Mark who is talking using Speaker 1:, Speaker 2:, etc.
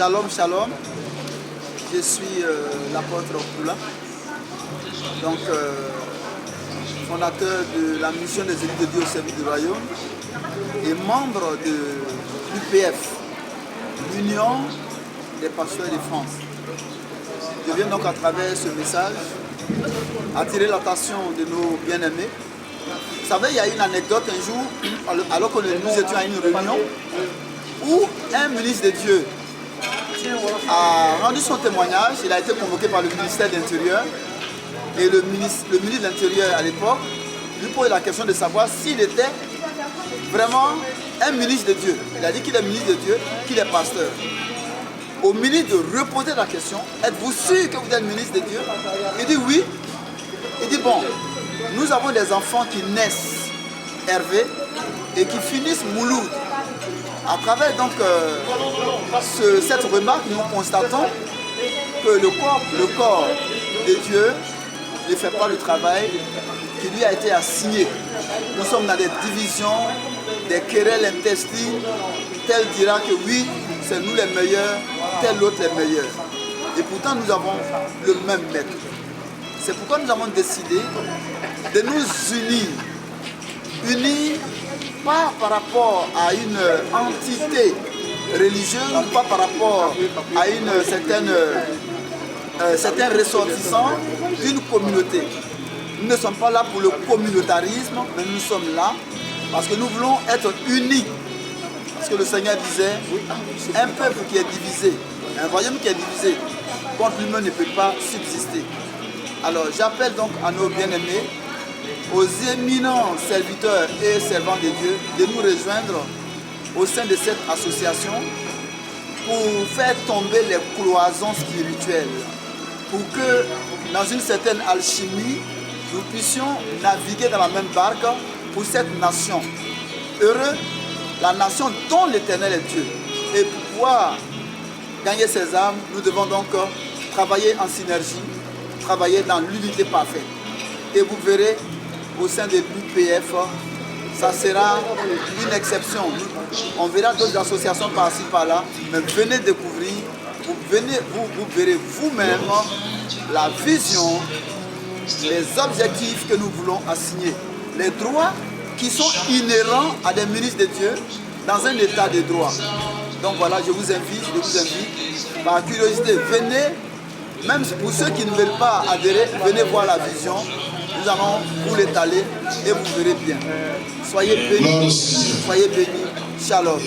Speaker 1: Shalom, shalom. Je suis l'apôtre Poula, donc fondateur de la mission des élites de Dieu au service du royaume et membre de l'UPF, l'Union des pasteurs de France. Je viens donc à travers ce message attirer l'attention de nos bien-aimés. Vous savez, il y a une anecdote un jour, alors que nous étions à une réunion, où un ministre de Dieu a rendu son témoignage. Il a été convoqué par le ministère de l'Intérieur. Et le ministre de l'Intérieur à l'époque lui pose la question de savoir s'il était vraiment un ministre de Dieu. Il a dit qu'il est ministre de Dieu, qu'il est pasteur. Au ministre de reposer la question, êtes-vous sûr que vous êtes ministre de Dieu? Il dit oui. Il dit bon, nous avons des enfants qui naissent Hervé et qui finissent Mouloud. À travers donc cette remarque, nous constatons que le corps de Dieu ne fait pas le travail qui lui a été assigné. Nous sommes dans des divisions, des querelles intestines. Tel dira que oui, c'est nous les meilleurs, tel autre les meilleurs. Et pourtant, nous avons le même maître. C'est pourquoi nous avons décidé de nous unir pas par rapport à une entité religieuse, pas par rapport à une certains ressortissants d'une communauté. Nous ne sommes pas là pour le communautarisme, mais nous sommes là parce que nous voulons être unis. Parce que le Seigneur disait, un peuple qui est divisé, un royaume qui est divisé, contre l'humain ne peut pas subsister. Alors j'appelle donc à nos bien-aimés, aux éminents serviteurs et servants de Dieu, de nous rejoindre au sein de cette association pour faire tomber les cloisons spirituelles, pour que dans une certaine alchimie, nous puissions naviguer dans la même barque pour cette nation. Heureux, la nation dont l'Éternel est Dieu. Et pour pouvoir gagner ces âmes, nous devons donc travailler en synergie, travailler dans l'unité parfaite. Et vous verrez, au sein de l'UPF, ça sera une exception. On verra d'autres associations par-ci, par-là, mais venez découvrir, vous verrez vous-même la vision, les objectifs que nous voulons assigner, les droits qui sont inhérents à des ministres de Dieu dans un état de droit. Donc voilà, je vous invite, par curiosité, venez, même pour ceux qui ne veulent pas adhérer, venez voir la vision. Nous allons vous l'étaler et vous verrez bien. Soyez bénis, shalom.